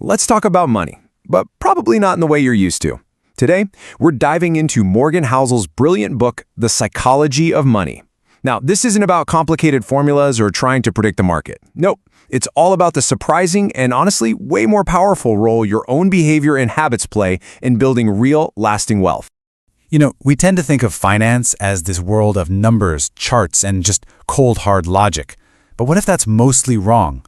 Let's talk about money, but probably not in the way you're used to. Today, we're diving into Morgan Housel's brilliant book, The Psychology of Money. Now, this isn't about complicated formulas or trying to predict the market. Nope, it's all about the surprising and honestly way more powerful role your own behavior and habits play in building real, lasting wealth. You know, we tend to think of finance as this world of numbers, charts, and just cold, hard logic. But what if that's mostly wrong?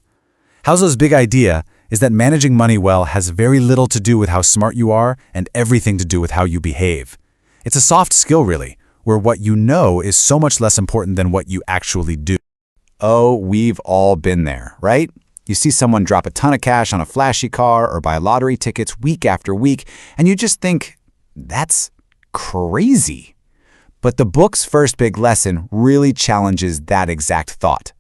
Housel's big idea is that managing money well has very little to do with how smart you are and everything to do with how you behave. It's a soft skill, really, where what you know is so much less important than what you actually do. Oh, we've all been there, right? You see someone drop a ton of cash on a flashy car or buy lottery tickets week after week, and you just think, that's crazy. But the book's first big lesson really challenges that exact thought.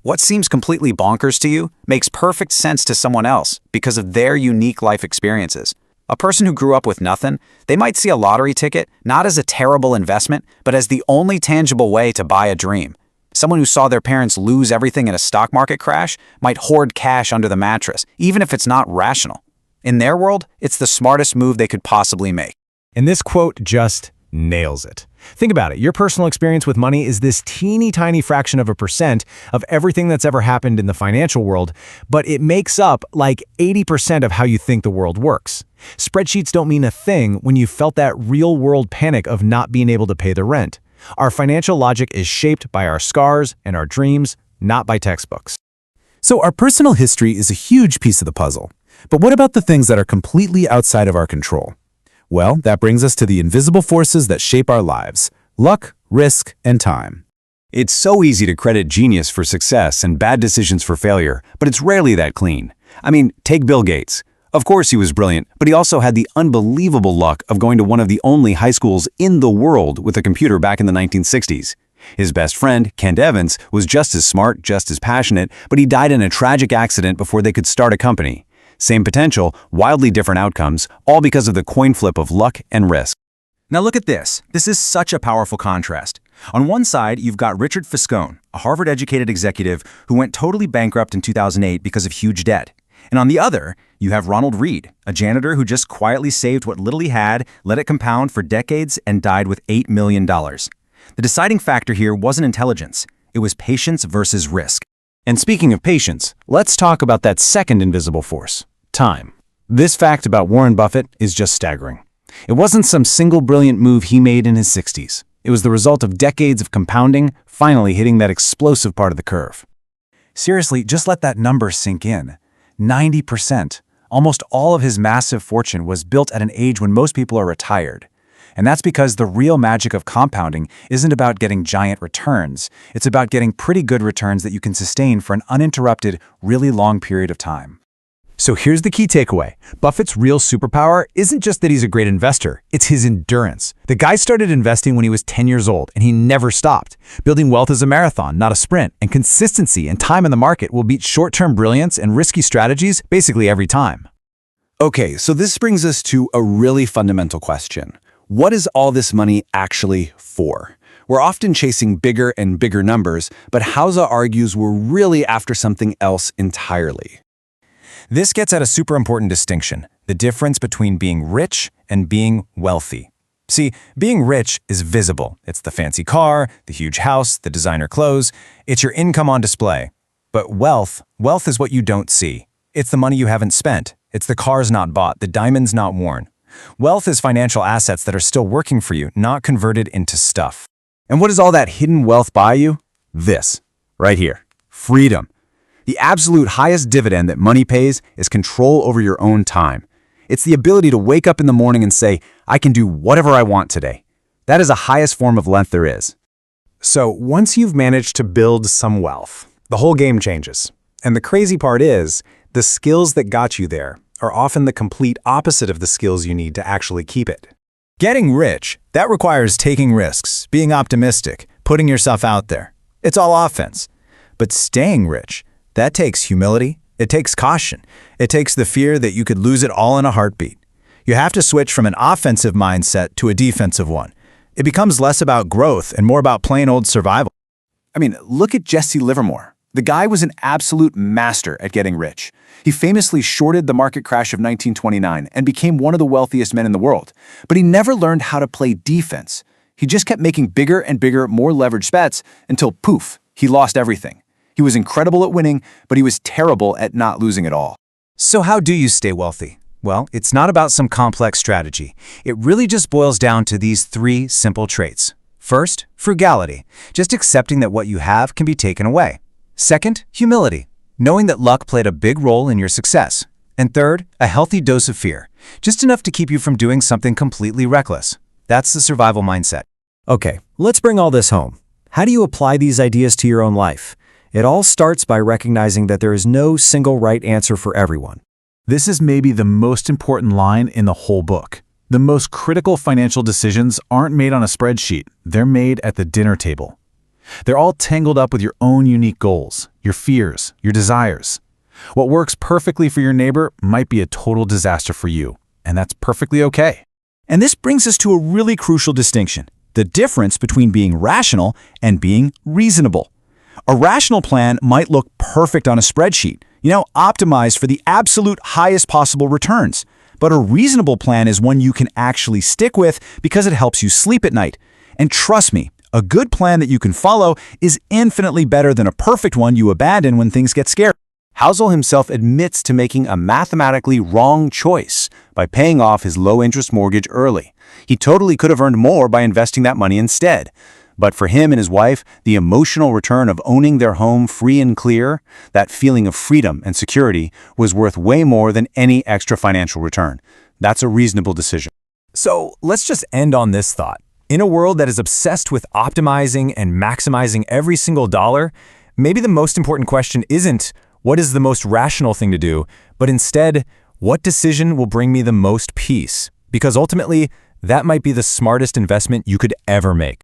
What seems completely bonkers to you makes perfect sense to someone else because of their unique life experiences. A person who grew up with nothing, they might see a lottery ticket not as a terrible investment, but as the only tangible way to buy a dream. Someone who saw their parents lose everything in a stock market crash might hoard cash under the mattress, even if it's not rational. In their world, it's the smartest move they could possibly make. And this quote just nails it. Think about it. Your personal experience with money is this teeny tiny fraction of a percent of everything that's ever happened in the financial world, but it makes up like 80% of how you think the world works. Spreadsheets don't mean a thing when you felt that real-world panic of not being able to pay the rent. Our financial logic is shaped by our scars and our dreams, not by textbooks. So our personal history is a huge piece of the puzzle. But what about the things that are completely outside of our control? Well, that brings us to the invisible forces that shape our lives: luck, risk, and time. It's so easy to credit genius for success and bad decisions for failure, but it's rarely that clean. I mean, take Bill Gates. Of course he was brilliant, but he also had the unbelievable luck of going to one of the only high schools in the world with a computer back in the 1960s. His best friend, Kent Evans, was just as smart, just as passionate, but he died in a tragic accident before they could start a company. Same potential, wildly different outcomes, all because of the coin flip of luck and risk. Now look at this. This is such a powerful contrast. On one side, you've got Richard Fiscone, a Harvard-educated executive who went totally bankrupt in 2008 because of huge debt. And on the other, you have Ronald Read, a janitor who just quietly saved what little he had, let it compound for decades, and died with $8 million. The deciding factor here wasn't intelligence. It was patience versus risk. And speaking of patience, let's talk about that second invisible force: time. This fact about Warren Buffett is just staggering. It wasn't some single brilliant move he made in his 60s. It was the result of decades of compounding, finally hitting that explosive part of the curve. Seriously, just let that number sink in. 90%. Almost all of his massive fortune was built at an age when most people are retired. And that's because the real magic of compounding isn't about getting giant returns. It's about getting pretty good returns that you can sustain for an uninterrupted, really long period of time. So here's the key takeaway. Buffett's real superpower isn't just that he's a great investor, it's his endurance. The guy started investing when he was 10 years old, and he never stopped. Building wealth is a marathon, not a sprint, and consistency and time in the market will beat short-term brilliance and risky strategies basically every time. Okay, so this brings us to a really fundamental question. What is all this money actually for? We're often chasing bigger and bigger numbers, but Housel argues we're really after something else entirely. This gets at a super important distinction: the difference between being rich and being wealthy. See, being rich is visible. It's the fancy car, the huge house, the designer clothes. It's your income on display. But wealth is what you don't see. It's the money you haven't spent. It's the cars not bought, the diamonds not worn. Wealth is financial assets that are still working for you, not converted into stuff. And what does all that hidden wealth buy you? This, right here: freedom. The absolute highest dividend that money pays is control over your own time. It's the ability to wake up in the morning and say, I can do whatever I want today. That is the highest form of wealth there is. So once you've managed to build some wealth, the whole game changes. And the crazy part is, the skills that got you there are often the complete opposite of the skills you need to actually keep it. Getting rich, that requires taking risks, being optimistic, putting yourself out there. It's all offense. But staying rich, that takes humility, it takes caution, it takes the fear that you could lose it all in a heartbeat. You have to switch from an offensive mindset to a defensive one. It becomes less about growth and more about plain old survival. I mean, look at Jesse Livermore. The guy was an absolute master at getting rich. He famously shorted the market crash of 1929 and became one of the wealthiest men in the world. But he never learned how to play defense. He just kept making bigger and bigger, more leveraged bets until, poof, he lost everything. He was incredible at winning, but he was terrible at not losing it all. So how do you stay wealthy? Well, it's not about some complex strategy. It really just boils down to these 3 simple traits. First, frugality, just accepting that what you have can be taken away. Second, humility, knowing that luck played a big role in your success. And third, a healthy dose of fear, just enough to keep you from doing something completely reckless. That's the survival mindset. Okay, let's bring all this home. How do you apply these ideas to your own life? It all starts by recognizing that there is no single right answer for everyone. This is maybe the most important line in the whole book. The most critical financial decisions aren't made on a spreadsheet. They're made at the dinner table. They're all tangled up with your own unique goals, your fears, your desires. What works perfectly for your neighbor might be a total disaster for you, and that's perfectly okay. And this brings us to a really crucial distinction, the difference between being rational and being reasonable. A rational plan might look perfect on a spreadsheet, optimized for the absolute highest possible returns. But a reasonable plan is one you can actually stick with because it helps you sleep at night. And trust me, a good plan that you can follow is infinitely better than a perfect one you abandon when things get scary. Housel himself admits to making a mathematically wrong choice by paying off his low-interest mortgage early. He totally could have earned more by investing that money instead. But for him and his wife, the emotional return of owning their home free and clear, that feeling of freedom and security, was worth way more than any extra financial return. That's a reasonable decision. So let's just end on this thought. In a world that is obsessed with optimizing and maximizing every single dollar, maybe the most important question isn't what is the most rational thing to do, but instead, what decision will bring me the most peace? Because ultimately, that might be the smartest investment you could ever make.